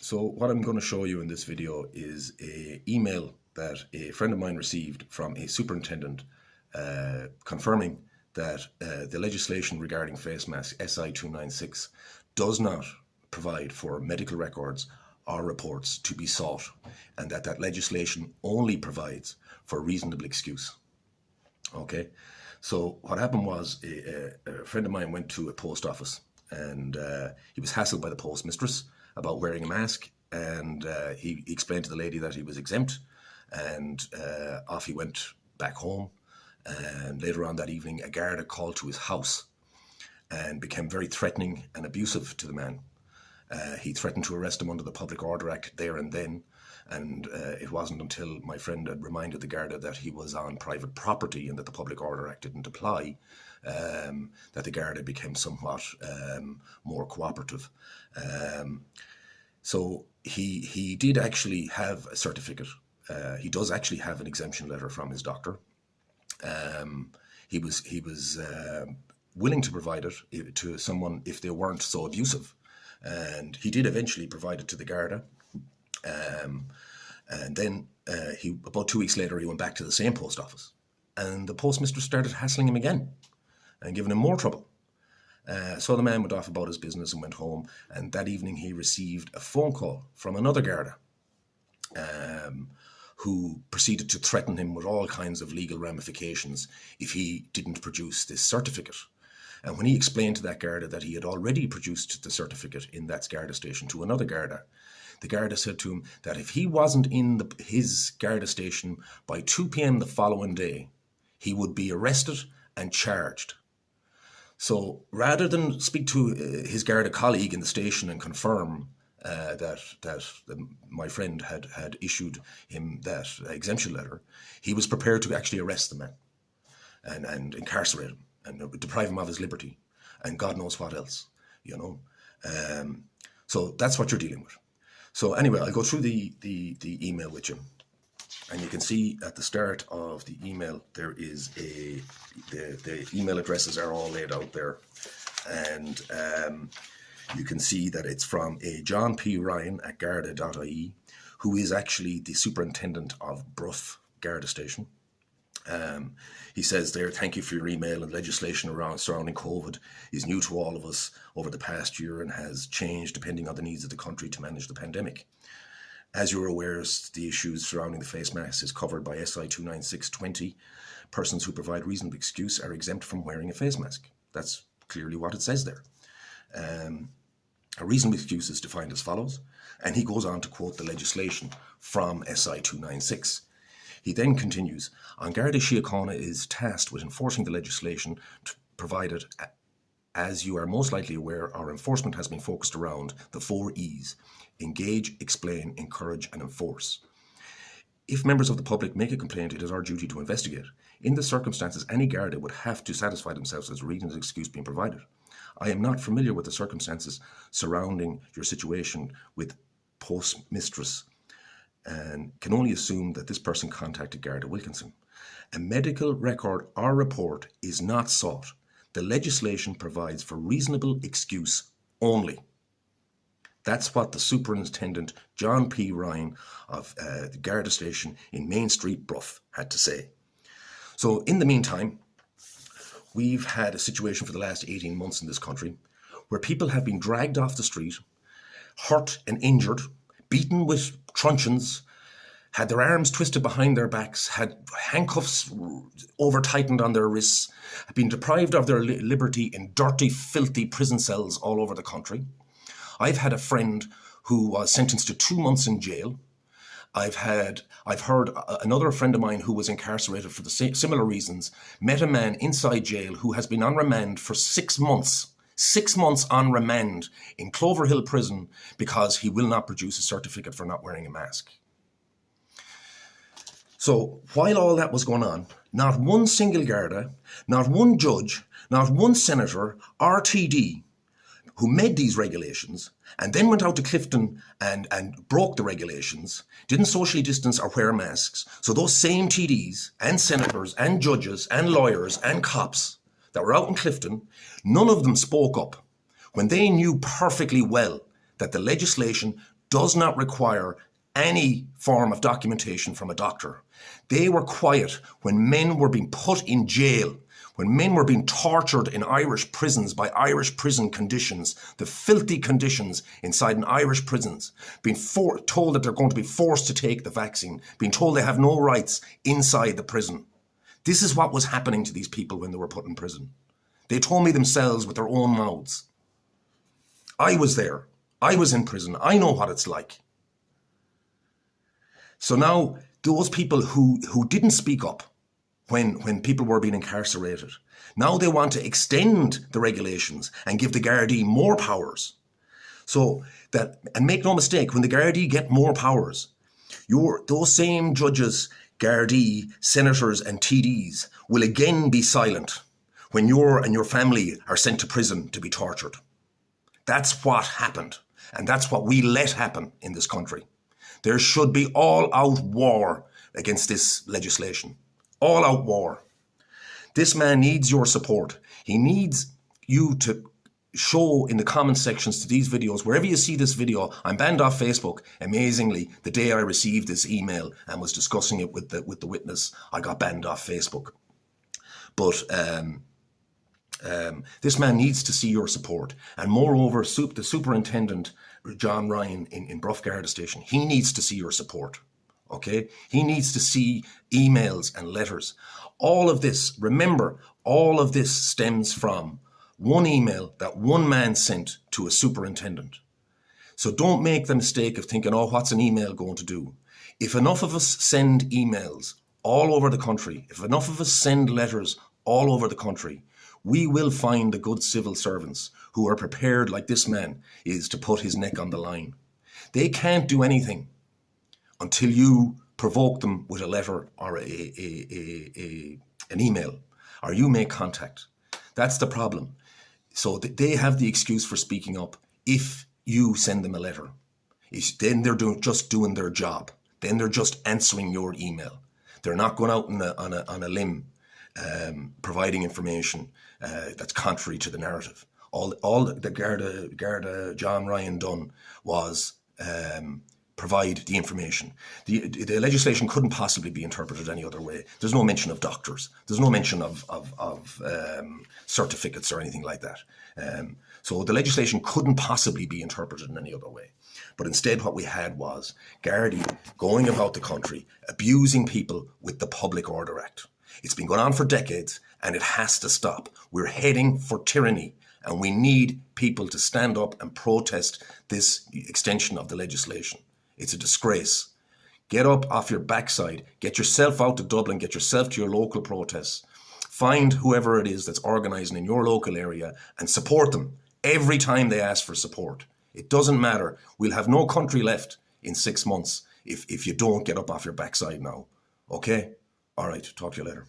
So what I'm going to show you in this video is an email that a friend of mine received from a superintendent confirming that the legislation regarding face masks, SI 296, does not provide for medical records or reports to be sought, and that legislation only provides for reasonable excuse. Okay, so what happened was a friend of mine went to a post office, and he was hassled by the postmistress about wearing a mask, and he explained to the lady that he was exempt, and off he went back home. And later on that evening, a Garda called to his house and became very threatening and abusive to the man. He threatened to arrest him under the Public Order Act there and then, and it wasn't until my friend had reminded the Garda that he was on private property and that the Public Order Act didn't apply, that the Garda became somewhat more cooperative. So he did actually have a certificate. He does actually have an exemption letter from his doctor. He was willing to provide it to someone if they weren't so abusive, and he did eventually provide it to the Garda. And then about 2 weeks later, he went back to the same post office, and the postmistress started hassling him again and giving him more trouble. So the man went off about his business and went home, and that evening he received a phone call from another Garda, who proceeded to threaten him with all kinds of legal ramifications if he didn't produce this certificate. And when he explained to that Garda that he had already produced the certificate in that Garda station to another Garda, the Garda said to him that if he wasn't in his Garda station by 2 p.m. the following day, he would be arrested and charged. So rather than speak to his Garda colleague in the station and confirm that my friend had issued him that exemption letter, he was prepared to actually arrest the man and incarcerate him and deprive him of his liberty and God knows what else, you know. So that's what you're dealing with. So anyway, I'll go through the email with you, and you can see at the start of the email there is the email addresses are all laid out there, and you can see that it's from a John P. Ryan at Garda.ie, who is actually the superintendent of Bruff Garda Station. He says there, "Thank you for your email, and legislation surrounding COVID is new to all of us over the past year and has changed depending on the needs of the country to manage the pandemic. As you're aware, the issues surrounding the face mask is covered by SI 296/20. Persons who provide reasonable excuse are exempt from wearing a face mask." That's clearly what it says there. A reasonable excuse is defined as follows, and he goes on to quote the legislation from SI 296. He then continues, "On Garda Síochána is tasked with enforcing the legislation provided. As you are most likely aware, our enforcement has been focused around the 4 E's: engage, explain, encourage, and enforce. If members of the public make a complaint, it is our duty to investigate. In the circumstances, any Garda would have to satisfy themselves as a reasonable excuse being provided. I am not familiar with the circumstances surrounding your situation with postmistress and can only assume that this person contacted Garda Wilkinson. A medical record or report is not sought. The legislation provides for reasonable excuse only." That's what the Superintendent John P. Ryan of the Garda Station in Main Street, Bruff, had to say. So in the meantime, we've had a situation for the last 18 months in this country where people have been dragged off the street, hurt and injured, beaten with truncheons, had their arms twisted behind their backs, had handcuffs over-tightened on their wrists, had been deprived of their liberty in dirty, filthy prison cells all over the country. I've had a friend who was sentenced to 2 months in jail. I've heard another friend of mine who was incarcerated for the similar reasons, met a man inside jail who has been on remand for 6 months. 6 months on remand in Clover Hill Prison because he will not produce a certificate for not wearing a mask. So while all that was going on, not one single Garda, not one judge, not one senator or TD who made these regulations and then went out to Clifton and broke the regulations, didn't socially distance or wear masks. So those same TDs and senators and judges and lawyers and cops that were out in Clifton, none of them spoke up when they knew perfectly well that the legislation does not require any form of documentation from a doctor. They were quiet when men were being put in jail, when men were being tortured in Irish prisons by Irish prison conditions, the filthy conditions inside an Irish prisons, being told that they're going to be forced to take the vaccine, being told they have no rights inside the prison. This is what was happening to these people when they were put in prison. They told me themselves with their own mouths. I was there. I was in prison. I know what it's like. So now those people who didn't speak up when people were being incarcerated, now they want to extend the regulations and give the Gardaí more powers. So that, and make no mistake, when the Gardaí get more powers, those same judges, Gardaí, senators and TDs will again be silent when you and your family are sent to prison to be tortured. That's what happened. And that's what we let happen in this country. There should be all-out war against this legislation. All-out war. This man needs your support. He needs you to show in the comment sections to these videos, wherever you see this video. I'm banned off Facebook. Amazingly, the day I received this email and was discussing it with the witness, I got banned off Facebook. But this man needs to see your support. And moreover, the superintendent, John Ryan in Bruff Garda Station, he needs to see your support. Okay? He needs to see emails and letters. All of this, remember, all of this stems from one email that one man sent to a superintendent. So don't make the mistake of thinking, oh, what's an email going to do? If enough of us send emails all over the country, if enough of us send letters all over the country, we will find the good civil servants who are prepared, like this man is, to put his neck on the line. They can't do anything until you provoke them with a letter or an email, or you make contact. That's the problem. So they have the excuse for speaking up if you send them a letter. Then they're just doing their job. Then they're just answering your email. They're not going out on a limb providing information that's contrary to the narrative. All the Garda John Ryan done was provide the information. The legislation couldn't possibly be interpreted any other way. There's no mention of doctors. There's no mention of certificates or anything like that. So the legislation couldn't possibly be interpreted in any other way. But instead what we had was Gardaí going about the country, abusing people with the Public Order Act. It's been going on for decades and it has to stop. We're heading for tyranny and we need people to stand up and protest this extension of the legislation. It's a disgrace. Get up off your backside. Get yourself out to Dublin. Get yourself to your local protests. Find whoever it is that's organising in your local area and support them every time they ask for support. It doesn't matter. We'll have no country left in 6 months if you don't get up off your backside now. Okay? All right. Talk to you later.